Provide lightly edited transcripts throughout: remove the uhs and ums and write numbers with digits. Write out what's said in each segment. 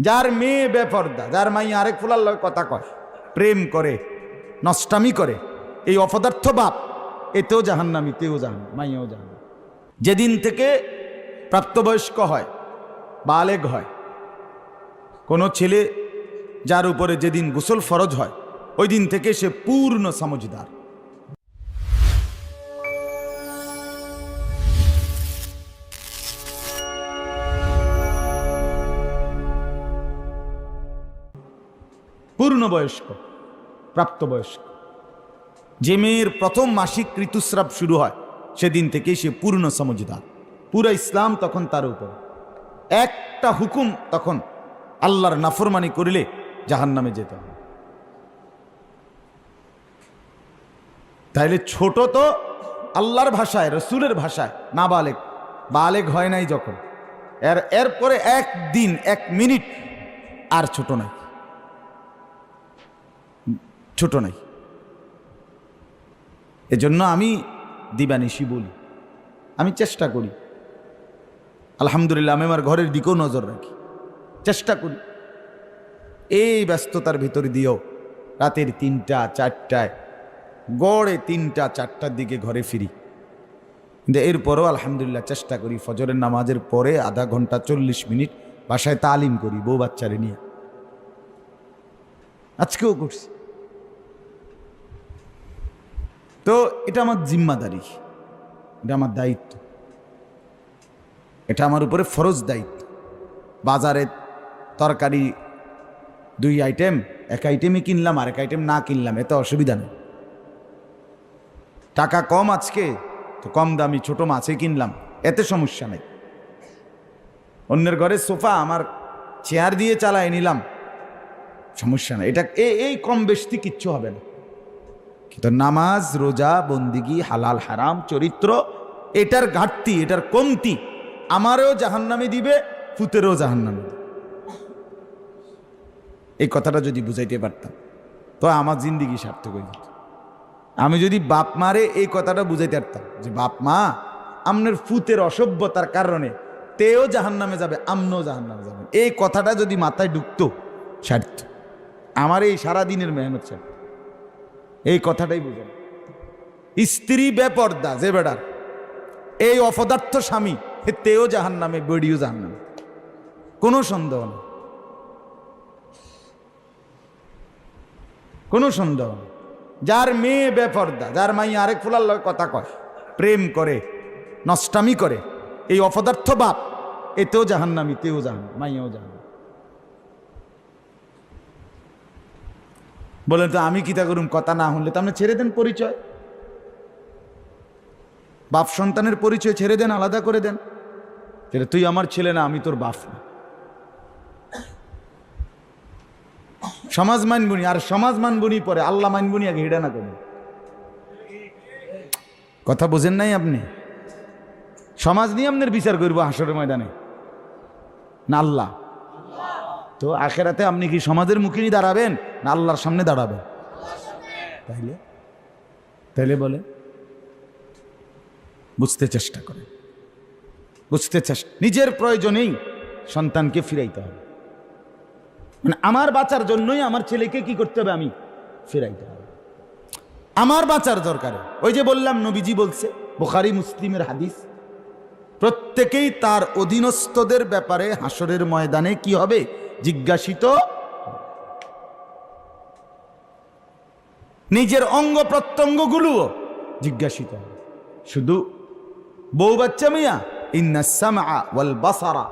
যার মেয়ে বেপর্দা, যার মাই আরেক ফুলার লয় কথা কয়, প্রেম করে, নষ্টামি করে, এই অপদার্থ বাপ, এতেও জাহান্নামী, তেও জাহান্নামী, মাইয়াও জাহান্নামী। যেদিন থেকে প্রাপ্তবয়স্ক হয়, বালেগ হয়, কোনো ছেলে যার উপরে যেদিন গোসল ফরজ হয়, ওই দিন থেকে সে পূর্ণ সমঝদার। পূর্ণবয়স্ক, প্রাপ্তবয়স্ক। যে মেয়ের প্রথম মাসিক ঋতুস্রাব শুরু হয় সেদিন থেকে সে পূর্ণ সমঝদার। পুরো ইসলাম তখন তার উপর। একটা হুকুম তখন আল্লাহর নাফরমানি করিলে জাহান্নামে যেতে হবে। তাইলে ছোট তো আল্লাহর ভাষায়, রসুলের ভাষায় নাবালেগ, বালেগ হয় নাই যখন, এরপরে একদিন, এক মিনিট আর ছোট নাই, ছোট নাই। এজন্য আমি দিবানিশি বলি, আমি চেষ্টা করি, আলহামদুলিল্লাহ আমি আমার ঘরের দিকেও নজর রাখি, চেষ্টা করি। এই ব্যস্ততার ভিতর দিয়েও রাতের 3টা 4টায়, গড়ে 3টা 4টার দিকে ঘরে ফিরি, কিন্তু এরপরও আলহামদুলিল্লাহ চেষ্টা করি ফজরের নামাজের পরে আধা ঘন্টা 40 মিনিট বাসায় তালিম করি বউ বাচ্চারে নিয়ে। আজকেও করছি। তো এটা আমার জিম্মাদারি, এটা আমার দায়িত্ব, এটা আমার উপরে ফরজ দায়িত্ব। বাজারে তরকারি 2 আইটেম, এক আইটেমই কিনলাম আর এক আইটেম না কিনলাম, এতে অসুবিধা নেই। টাকা কম আজকে, তো কম দামি ছোট মাছই কিনলাম, এতে সমস্যা নেই। অন্যের ঘরে সোফা আমার চেয়ার দিয়ে চালায় নিলাম, সমস্যা নেই। এটা এই কম বেশি কিচ্ছু হবে না। কিন্তু নামাজ, রোজা, বন্দিগি, হালাল হারাম, চরিত্র, এটার ঘাটতি, এটার কমতি আমারও জাহান্নামে দিবে, ফুতেরও জাহান্নামে দিবে। এই কথাটা যদি বুঝাইতে পারতাম তো আমার জিন্দিগি সার্থক হয়ে যেত। আমি যদি বাপ মারে এই কথাটা বুঝাইতে পারতাম যে বাপ মা, আমনের ফুতের অসভ্যতার কারণে তেও জাহান্নামে যাবে, আমনও জাহান্নামে যাবে, এই কথাটা যদি মাথায় ঢুকতো, সার্থ আমার এই সারাদিনের মেহনত সার্থ। এই কথাটাই বুঝেন। স্ত্রী বেপর্দা যে বেড়ার, এই অপদার্থ স্বামী, তেও জাহান্নামে, বেড়িও জাহান্নামে, কোনো সন্দেহ নেই, কোনো সন্দেহ নেই। যার মেয়ে বেপর্দা, যার মাই আরেক ফুলার লয় কথা কয়, প্রেম করে, নষ্টামি করে, এই অপদার্থ বাপ, এতেও জাহান্নামী, তেও জাহান্নামী, মাইয়াও জাহান্নামী। বলেন তো আমি কিতা করুম, কথা না হলে তো আপনি ছেড়ে দেন পরিচয়, বাপ সন্তানের পরিচয় ছেড়ে দেন, আলাদা করে দেন, তুই আমার ছেলে না, আমি তোর বাপ না। সমাজ মানবুনি, আর সমাজ মানবুনি পরে আল্লাহ মানবুনি আগে, হিডা না করেন। কথা বোঝেন নাই আপনি? সমাজ নিয়ে আপনার বিচার করবো হাসরের ময়দানে না আল্লাহ? তো আখেরাতে আপনি কি সমাজের মুখে নিয়ে দাঁড়াবেন না আল্লাহর সামনে দাঁড়াবেন? তাইলে তাইলে বলে বুঝতে চেষ্টা করেন, বুঝতে চেষ্টা। নিজের প্রয়োজনেই সন্তানকে ফিরাইতে হবে, মানে আমার বাঁচার জন্যই আমার ছেলেকে কি করতে হবে, আমি ফিরাইতে হবে, আমার বাঁচার দরকারে। ওই যে বললাম নবীজি বলছে, বুখারী মুসলিমের হাদিস, প্রত্যেকেই তার অধীনস্থদের ব্যাপারে হাসরের ময়দানে কি হবে, জিজ্ঞাসিত। নিজের অঙ্গ প্রত্যঙ্গগুলোও জিজ্ঞাসিত হবে। শুধু বউ বাচ্চা মিয়া, ইন্নাস সামআ ওয়াল বাসারা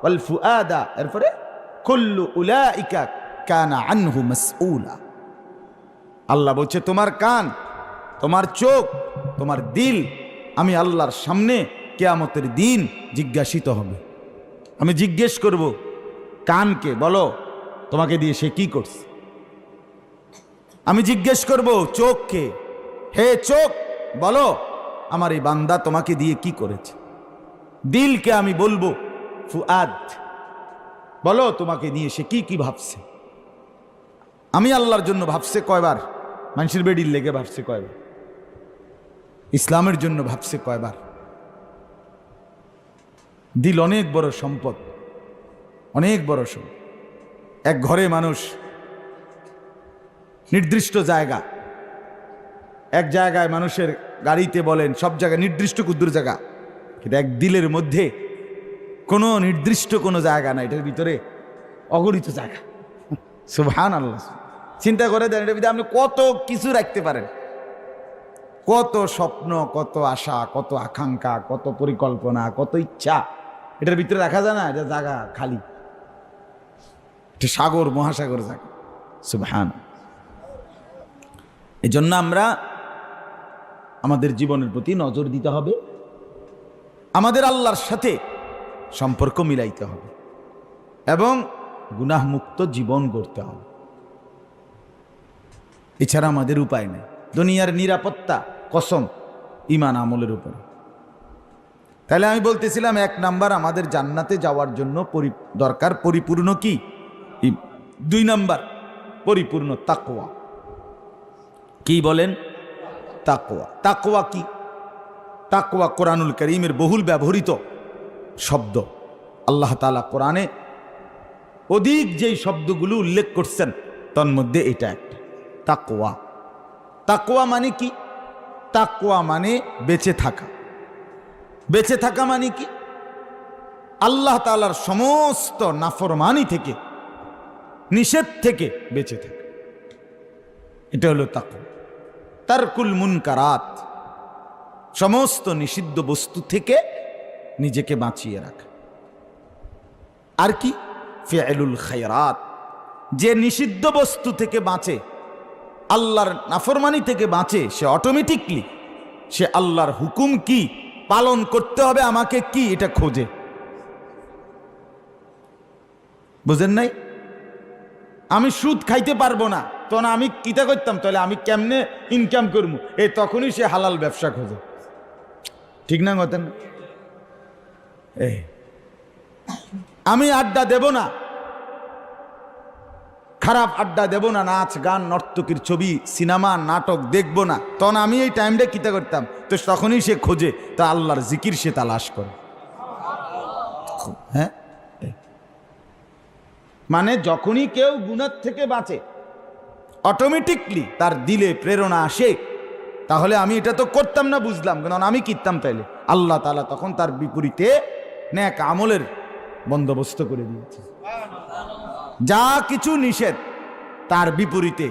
ওয়াল ফুআদা, এরপরে কুল্লু উলাইকা কানা আনহু মাসউলা। আল্লাহ বলছে তোমার কান, তোমার চোখ, তোমার দিল আমি আল্লাহর সামনে কিয়ামতের দিন জিজ্ঞাসিত হবে। আমি জিজ্ঞেস করব কানকে, বলো তোমাকে দিয়ে সে কি করছে। আমি জিজ্ঞেস করব চোখকে, হে চোখ বলো আমার এই বান্দা তোমাকে দিয়ে কি করেছে। দিলকে আমি বলবো ফুআদ, বলো তোমাকে নিয়ে সে কি কি ভাবছে। আমি আল্লাহর জন্য ভাবছে কয়বার, মানুষের বেডির লেগে ভাবছে কয়বার, ইসলামের জন্য ভাবছে কয়বার। দিল অনেক বড় সম্পদ, অনেক বড় সম্পদ। এক ঘরে মানুষ, নির্দিষ্ট জায়গা, এক জায়গায় মানুষের গাড়িতে বলেন সব জায়গায় নির্দিষ্ট ক্ষুদ্র জায়গা, কিন্তু এক দিলের মধ্যে কোনো নির্দিষ্ট কোনো জায়গা না, এটার ভিতরে অগণিত জায়গা। সুবহানাল্লাহ। চিন্তা করে দেন, এটার ভিতরে আপনি কত কিছু রাখতে পারেন, কত স্বপ্ন, কত আশা, কত আকাঙ্ক্ষা, কত পরিকল্পনা, কত ইচ্ছা এটার ভিতরে রাখা যায় না। এটা জায়গা খালি, এটা সাগর, মহাসাগর জায়গা। সুবহান। এই জন্য আমরা আমাদের জীবনের প্রতি নজর দিতে হবে, আমাদের আল্লাহর সাথে সম্পর্ক মিলাইতে হবে এবং গুনাহমুক্ত জীবন গড়তে হবে। এছাড়া আমাদের উপায় নেই। দুনিয়ার নিরাপত্তা কসম ঈমান আমলের উপরে। তাহলে আমি বলতেছিলাম, এক নাম্বার আমাদের জান্নাতে যাওয়ার জন্য দরকার পরিপূর্ণ কি? দুই নাম্বার পরিপূর্ণ তাকওয়া। কি বলেন? তাকওয়া। তাকওয়া কি? তাকওয়া কোরআনুল কারীমের বহুল ব্যবহৃত শব্দ। আল্লাহ তাআলা কোরআনে অধিক যেই শব্দগুলো উল্লেখ করছেন তার মধ্যে এটা একটা, তাকওয়া। তাকওয়া মানে কি? তাকওয়া মানে বেঁচে থাকা। বেঁচে থাকা মানে কি? আল্লাহ তাআলার সমস্ত নাফরমানি থেকে, নিষেধ থেকে বেঁচে থাকা, এটা হলো তাকওয়া। তারকুল মুনকারাত, সমস্ত নিষিদ্ধ বস্তু থেকে নিজেকে বাঁচিয়ে রাখা। আর কি? ফিআলুল খায়রাত, যে নিষিদ্ধ বস্তু থেকে বাঁচে, আল্লাহর নাফরমানি থেকে বাঁচে, সে অটোমেটিকলি সে আল্লাহর হুকুম কি পালন করতে হবে, আমাকে কি এটা খোঁজে। বুঝেন নাই? আমি সুদ খাইতে পারবো না, তখন আমি কিতা করতাম, তাহলে আমি কেমনে ইনকাম করবো, এই তখনই সে হালাল ব্যবসা খোঁজে। ঠিক না কথা? আমি আড্ডা দেব না, খারাপ আড্ডা দেব না, নাচ গান নর্তকীর ছবি সিনেমা নাটক দেখব না, তখন আমি এই টাইমটা কিতা করতাম, তো তখনই সে খোঁজে, তা আল্লাহর জিকির সে তালাশ করে। হ্যাঁ, মানে যখনই কেউ গুনাহ থেকে বাঁচে অটোমেটিকলি তার দিলে প্রেরণা আসে, তাহলে আমি এটা তো করতাম না বুঝলাম, কারণ আমি কিনতাম, তাইলে আল্লাহ তাআলা তখন তার বিপরীতে নেক আমলের বন্দোবস্ত করে দিয়েছে। যা কিছু নিষেধ তার বিপরীতে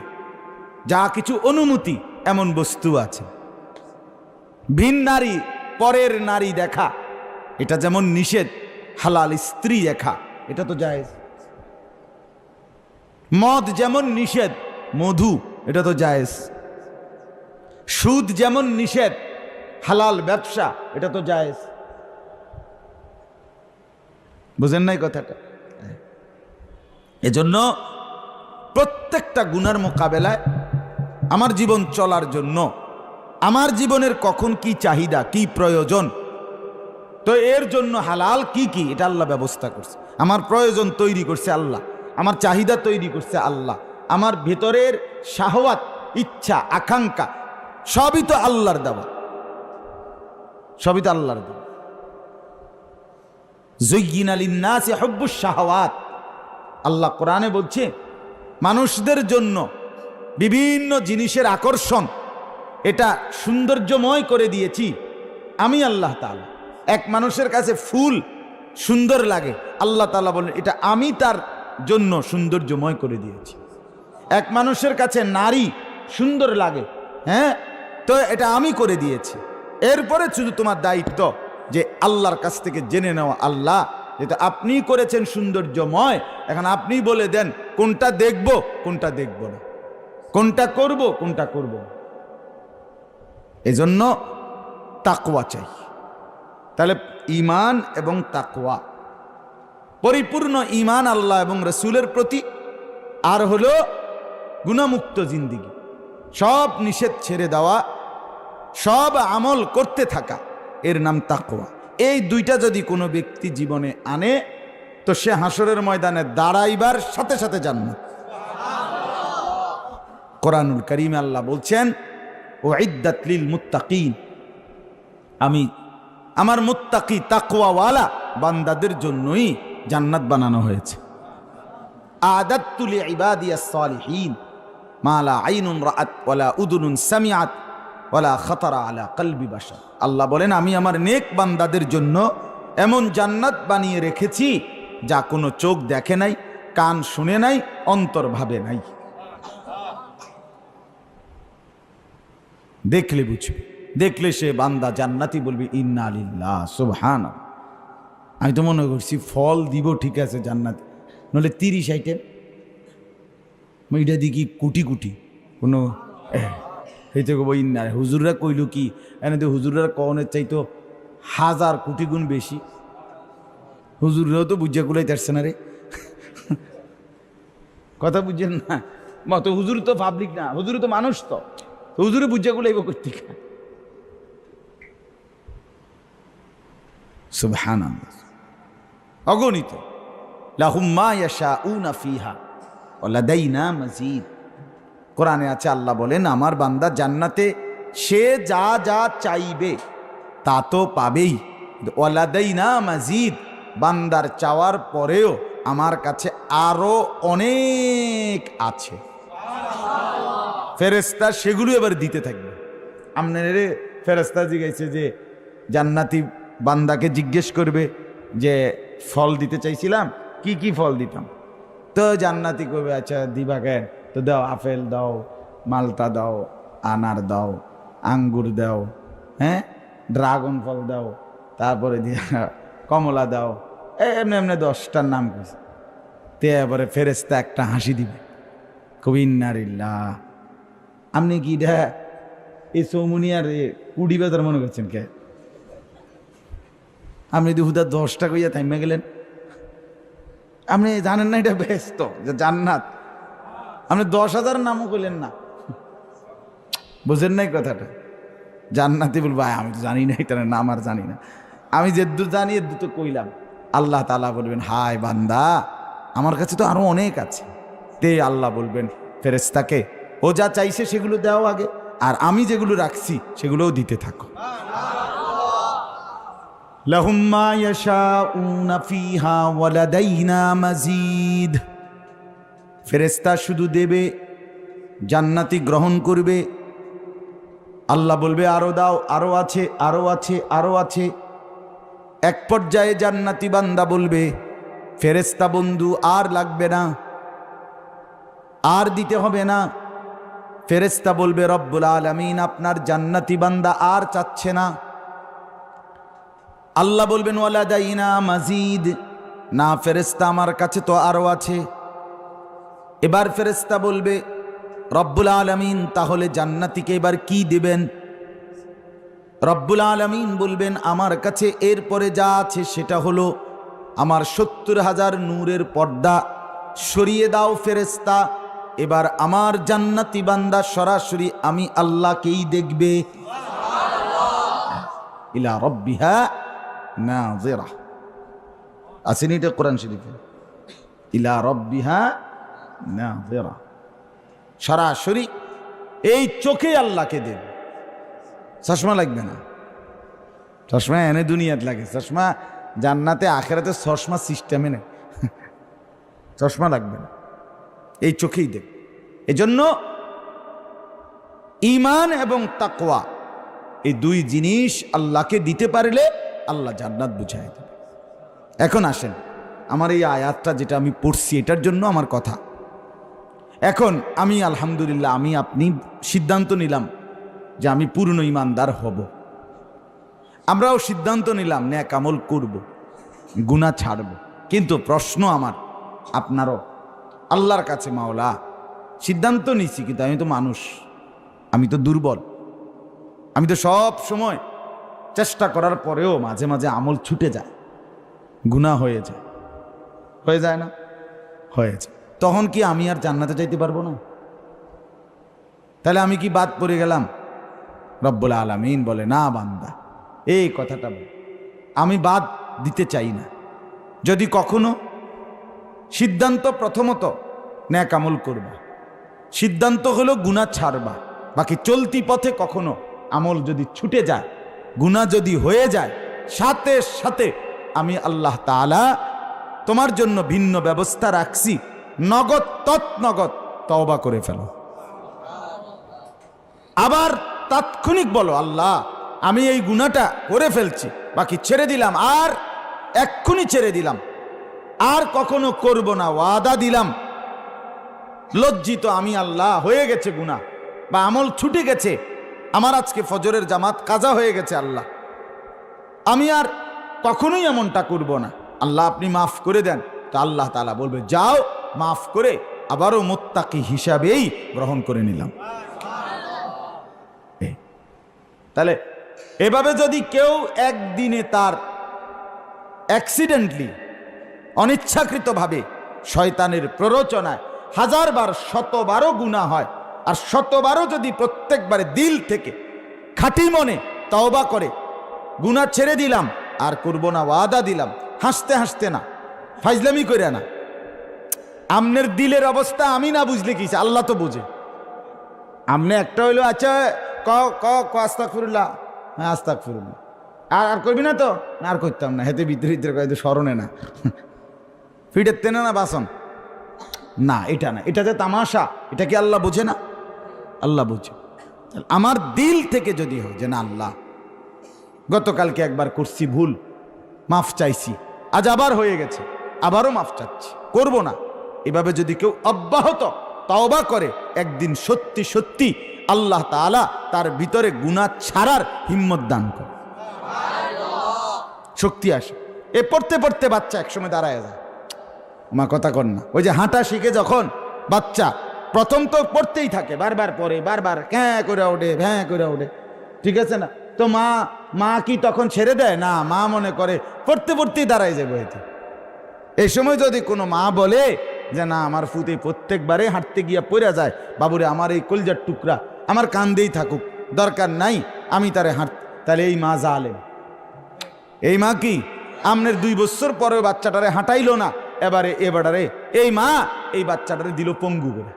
যা কিছু অনুমতি, এমন বস্তু আছে। ভিন নারী, পরের নারী দেখা, এটা যেমন নিষেধ, হালাল স্ত্রী দেখা এটা তো জায়েজ। মদ যেমন নিষেধ, মধু এটা তো জায়েজ। সুদ যেমন নিষেধ, হালাল ব্যবসা এটা তো জায়েজ। বুঝেন নাই কথাটা? এজন্য প্রত্যেকটা গুনার মোকাবেলায় আমার জীবন চলার জন্য আমার জীবনের কখন কি চাহিদা, কি প্রয়োজন, তো এর জন্য হালাল কি কি এটা আল্লাহ ব্যবস্থা করছে। আমার প্রয়োজন তৈরি করছে আল্লাহ, আমার চাহিদা তৈরি করছে আল্লাহ, আমার ভেতরের শাহওয়াত, ইচ্ছা, আকাঙ্ক্ষা সবই তো আল্লাহর দেওয়া, সবই তো আল্লাহর দেওয়া। যুয়্যিনা লিন-নাসি হুব্বুশ শাহাওয়াত, আল্লাহ কোরআনে বলছে মানুষদের জন্য বিভিন্ন জিনিসের আকর্ষণ, এটা সৌন্দর্যময় করে দিয়েছি আমি আল্লাহ তাআলা। এক মানুষের কাছে ফুল সুন্দর লাগে, আল্লাহ তাআলা বলেন এটা আমি তার জন্য সৌন্দর্যময় করে দিয়েছি। এক মানুষের কাছে নারী সুন্দর লাগে, হ্যাঁ, তো এটা আমি করে দিয়েছি। এরপরে শুধু তোমার দায়িত্ব যে আল্লাহর কাছ থেকে জেনে নেওয়া, আল্লাহ যেটা আপনি করেছেন সৌন্দর্যময়, এখন আপনি বলে দেন কোনটা দেখব কোনটা দেখব না, কোনটা করব কোনটা করব না। এজন্য তাকওয়া চাই। তাহলে ঈমান এবং তাকওয়া, পরিপূর্ণ ঈমান আল্লাহ এবং রাসূলের প্রতি, আর হলো গুনাহমুক্ত জিন্দেগি, সব নিষেধ ছেড়ে দেওয়া, সব আমল করতে থাকা, এর নাম তাকওয়া। এই দুইটা যদি কোনো ব্যক্তি জীবনে আনে, তো সে হাসরের ময়দানে দাঁড়াইবার সাথে সাথে জান্নাত। কোরআনুল কারীমে আল্লাহ বলছেন উইদ্দাত লিল মুত্তাকিন, আমি আমার মুত্তাকি তাকওয়াওয়ালা বান্দাদের জন্যই জান্নাত বানানো হয়েছে। আদাত্তু লিইবাদিয়াস সালিহিন মা লা আইনুন রাআত ওয়ালা উযুনুন সামিআত ওয়ালা খাতারা আলা কলবি বাশার। আল্লাহ বলেন, আমি আমার নেক বান্দাদের জন্য এমন জান্নাত বানিয়ে রেখেছি যা কোনো চোখ দেখে নাই, কান শুনে নাই, অন্তর ভাবে নাই। দেখলে বুঝবে, দেখলে সে বান্দা জান্নাতি বলবে ইন্না লিল্লাহ সুবহানাল্লাহ। আমি তো মনে করছি ফল দিব, ঠিক আছে জান্নাতি, নলে 30 আইটেম এটা দেখি কোটি কোটি কোনো হইতে কব ইন্না। হুজুররা কইল কি এনে তো হুজুররা কনের চাইতো 1000 কোটি গুণ বেশি। হুজুররাও তো বুঝা কুলাইতেছে না রে, কথা বুঝছেন না? মত হুজুর তো পাবলিক না, হুজুর তো মানুষ, তো হুজুরে বুঝা কুলাইব করতে। সুবহানাল্লাহ, অগণিত। লাহুম মা ইয়াশাউনা ফিহা ওয়া লাদাইনা মাজিদ। কোরআনে আছে, আল্লাহ বলেন আমার বান্দা জান্নাতে সে যা যা চাইবে তা তো পাবেই, ওয়া লাদাইনা মাজিদ, বান্দার চাওয়ার পরেও আমার কাছে আরো অনেক আছে। ফেরেশতা সেগুলো এবার দিতে থাকবে। আপনার ফেরেশতা জিজ্ঞাসা যে জান্নাতি বান্দাকে জিজ্ঞেস করবে যে ফল দিতে চাইছিলাম, কি কি ফল দিতাম? তো জান্নাতি করবে, আচ্ছা দিবা কেন? তো দাও, আপেল দাও, মালটা দাও, আনার দাও, আঙ্গুর দাও, হ্যাঁ ড্রাগন ফল দাও, তারপরে দিয়া কমলা দাও, এমনি এমনি 10টার নাম কইছে। তে এবারে ফেরেশতা একটা হাসি দিবে, কবি ইন্নারিল্লাহ। আপনি কি এটা এই চৌমুনিয়ার কুড়ি বাজার মনে করছেন কে? আপনি যদি হুদা 10টা কইয়া থাইমে গেলেন, আপনি জানেন না এটা ব্যস্ত যে জান্নাত, আপনি 10,000 নামও কইলেন না, বুঝেন নাই কথাটা? জান্নাতি বলবো আমি তো জানি না, এটা নাম আর জানি না, আমি যেদূর জানি এদূর তো কইলাম। আল্লাহ তাআলা বলবেন, হায় বান্দা আমার কাছে তো আরো অনেক আছে। তে আল্লাহ বলবেন ফেরেশতাকে, ও যা চাইছে সেগুলো দাও আগে, আর আমি যেগুলো রাখছি সেগুলোও দিতে থাকো। লাহুম মা ইয়াশাউনা ফিহা ওয়া লাদাইনা মাজিদ। ফেরেশতা শুধু দেবে, জান্নাতি গ্রহণ করবে। আল্লাহ বলবে আরো দাও, আরো আছে, আরো আছে, আরো আছে। এক পর্যায়ে জান্নাতি বান্দা বলবে, ফেরেশতা বন্ধু আর লাগবে না, আর দিতে হবে না। ফেরেশতা বলবে, রব্বুল আলামিন আপনার জান্নাতি বান্দা আর চাচ্ছে না। আল্লাহ বলবেন ওয়ালাদাইনা মাজিদ, না ফেরেশতা আমার কাছে তো আরো আছে। এবার ফেরেশতা বলবে, রব্বুল আলামিন তাহলে জান্নাতীকে এবার কি দিবেন? রব্বুল আলামিন বলবেন, আমার কাছে এরপরে যা আছে সেটা হলো আমার 70,000 নূরের পর্দা সরিয়ে দাও ফেরেশতা। এবার আমার জান্নাতি বান্দা সরাসরি আমি আল্লাহকেই দেখবে। ইলা রাব্বিহা নাযিরা, আসেনি এটা কোরআন শরীফে? ইলা রাব্বিহা নাযিরা, সরাসরি এই চোখে আল্লাহকে দেবে। চশমা লাগবে না, চশমা এনে দুনিয়াতে লাগে, চশমা জান্নাতে আখিরাতে চশমা সিস্টেমে নেই, চশমা লাগবে না, এই চোখেই দেখ। এজন্য ঈমান এবং তাকওয়া এই দুই জিনিস আল্লাহকে দিতে পারলে আল্লাহ জান্নাত বুঝায় দেবে। এখন আসেন, আমার এই আয়াতটা যেটা আমি পড়ছি এটার জন্য আমার কথা। এখন আমি আলহামদুলিল্লাহ, আমি আপনি সিদ্ধান্ত নিলাম যে আমি পূর্ণ ঈমানদার হব। আমরাও সিদ্ধান্ত নিলাম নেক আমল করব, গুনাহ ছাড়ব। কিন্তু প্রশ্ন আমার আপনারও আল্লাহর কাছে, মাওলা সিদ্ধান্ত নিছি কিন্তু আমি তো মানুষ, আমি তো দুর্বল, আমি তো সব সময় চেষ্টা করার পরেও মাঝে মাঝে আমল ছুটে যায়, গুনাহ হয়ে যায়, হয়ে যায় না? হয়ে যায়। তখন কি আমি আর জান্নাতে যাইতে পারবো না? তাহলে আমি কি বাদ পড়ে গেলাম? রব্বুল আলামিন বলে, না বান্দা, এই কথাটা বল, আমি বাদ দিতে চাই না। যদি কখনো সিদ্ধান্ত প্রথমত নেক আমল করবা, সিদ্ধান্ত হলো গুনাহ ছাড়বা, বাকি চলতি পথে কখনো আমল যদি ছুটে যায়, গুনাহ যদি হয়ে যায়, সাথে সাথে আমি আল্লাহ তাআলা তোমার জন্য ভিন্ন ব্যবস্থা রাখছি, নগদ নগদ তওবা করে ফেলো। আবার তাৎক্ষণিক বলো, আল্লাহ আমি এই গুনাহটা করে ফেলছি, বাকি ছেড়ে দিলাম, আর এক্ষুনি ছেড়ে দিলাম, আর কখনো করব না, ওয়াদা দিলাম। লজ্জিত আমি আল্লাহ, হয়ে গেছে গুনাহ বা আমল ছুটে গেছে, আমার আজকে ফজরের জামাত কাজা হয়ে গেছে, আল্লাহ আমি আর কখনোই এমনটা করব না, আল্লাহ আপনি মাফ করে দেন। তো আল্লাহ তাআলা বলবে যাও, মাফ করে আবারও মুত্তাকি হিসাবেই গ্রহণ করে নিলাম। তাহলে এভাবে যদি কেউ একদিনে তার অ্যাক্সিডেন্টলি অনিচ্ছাকৃতভাবে শয়তানের প্ররোচনায় 1000 বার 100 বারও গুনাহ হয়, আর 100 বারও যদি প্রত্যেকবারে দিল থেকে খাঁটি মনে তওবা করে, গুনাহ ছেড়ে দিলাম আর করব না, ওয়াদা দিলাম, হাসতে হাসতে না, ফাইজলামি করে না। আমনের দিলের অবস্থা আমি না বুঝলে কি, আল্লাহ তো বুঝে। আমনে একটা হইলো আচ্ছা ক আস্তাগফিরুল্লাহ, হ্যাঁ আস্তাগফিরুল্লাহ, আর করবি না তো, না আর করতাম না, হেতে ভিতরে ভিতরে কয় স্মরণে না, ফিটের তেনে না বাসন না, এটা না, এটা যে তামাশা, এটা কি আল্লাহ বোঝে না? আল্লাহ বোঝে। আমার দিল থেকে যদি হয় যে না আল্লাহ গতকালকে একবার করছি ভুল, মাফ চাইছি, আজ আবার হয়ে গেছে, আবারও মাফ চাচ্ছি, করব না, এভাবে যদি কেউ অব্যাহত তওবা করে, একদিন সত্যি সত্যি আল্লাহ তাআলা তার ভিতরে গুনাহ ছাড়ার হিম্মত দান করে, শক্তি আসে। এ পড়তে পড়তে বাচ্চা একসময় দাঁড়ায় যায়, মা কথা কর না, ওই যে হাঁটা শিখে যখন বাচ্চা, প্রথম তো পড়তেই থাকে, বারবার পড়ে, বারবার হ্যাঁ করে ওঠে, হ্যাঁ করে ওঠে, ঠিক আছে না? তো মা কি তখন ছেড়ে দেয় না? মা মনে করে পড়তে পড়তেই দাঁড়ায় যাবে হয়তো। এই সময় যদি কোনো মা বলে যে না আমার ফুতে প্রত্যেকবারে হাঁটতে গিয়া পড়ে যায়, বাবুরে আমার এই কলজার টুকরা আমার কান্দেই থাকুক, দরকার নাই আমি তারে তাহলে এই মা জালেম। এই মা কি আমনের 2 বছর পরেও বাচ্চাটারে হাঁটাইলো না, এবারে এই মা এই বাচ্চাটারে দিল পঙ্গু করে,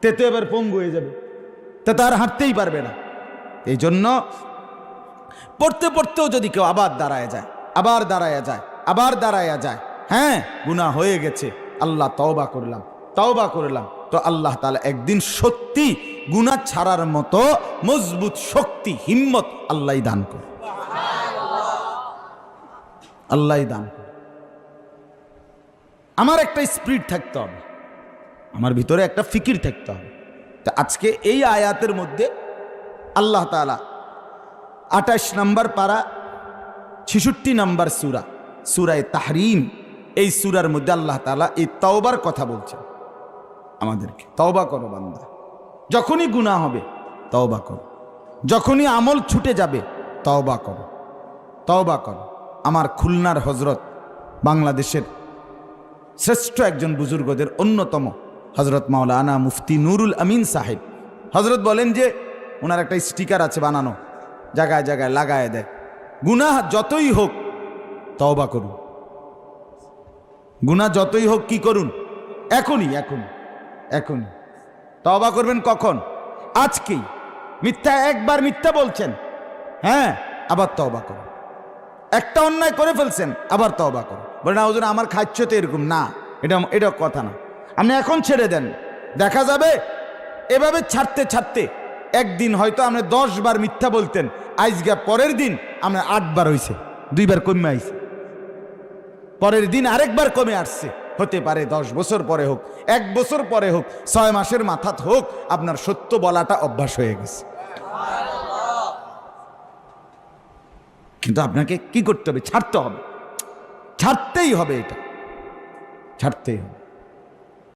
তে তো এবার পঙ্গু হয়ে যাবে, তা তার হাঁটতেই পারবে না। এই জন্য পড়তে পড়তেও যদি কেউ আবার দাঁড়ায় যায়, আবার দাঁড়ায়া যায়, আবার দাঁড়ায়া যায়, হ্যাঁ গুনাহ হয়ে গেছে, আল্লাহ তওবা করলাম, তো আল্লাহ তাআলা একদিন সত্যি গুনাহ ছাড়ার মতো মজবুত শক্তি, হিম্মত আল্লাহই দান করে, আল্লাহই দান করে। আমার একটা স্পিরিট থাকতে হবে, আমার ভিতরে একটা ফিকির থাকতে হবে। তা আজকে এই আয়াতের মধ্যে আল্লাহ তাআলা 28 নম্বর পারা 66 নম্বর সূরা তাহরিম, এই সূরার মধ্যে আল্লাহ তাআলা এই তওবার কথা বলছেন আমাদেরকে। তওবা করো বান্দা, যখনই গুনাহ হবে তওবা করো, যখনই আমল ছুটে যাবে তওবা করো, তওবা করো। আমার খুলনার হযরত, বাংলাদেশের শ্রেষ্ঠ একজন বুজুর্গদের অন্যতম হযরত মাওলানা মুফতি নুরুল আমিন সাহেব, হযরত বলেন যে ওনার একটা স্টিকার আছে বানানো, জায়গায় জায়গায় লাগায় দেয়, গুনাহ যতই হোক তওবা করুন, গুনাহ যতই হোক কি করুন, এখনই তওবা করবেন। কখন? আজকেই। একবার মিথ্যা বলছেন, হ্যাঁ আবার তওবা করুন। একটা অন্যায় করে ফেলছেন, আবার তওবা করুন। বলে না হুজুর আমার খাচ্ছ তো এরকম না, এটা কথা না, আপনি এখন ছেড়ে দেন, দেখা যাবে এভাবে ছাড়তে ছাড়তে একদিন হয়তো আপনি 10 বার মিথ্যা বলতেন, আজকে পরের দিন আপনার 8 বার হয়েছে, 2 বার কমে আইছে, পরের দিন আরেকবার কমে আসছে। হতে পারে 10 বছর পরে হোক, 1 বছর পরে হোক, 6 মাসের মাথাত হোক, আপনার সত্য বলাটা অভ্যাস হয়ে গেছে। কিন্তু আপনাকে কি করতে হবে? ছাড়তে হবে, ছাড়তেই হবে, এটা ছাড়তেই হবে।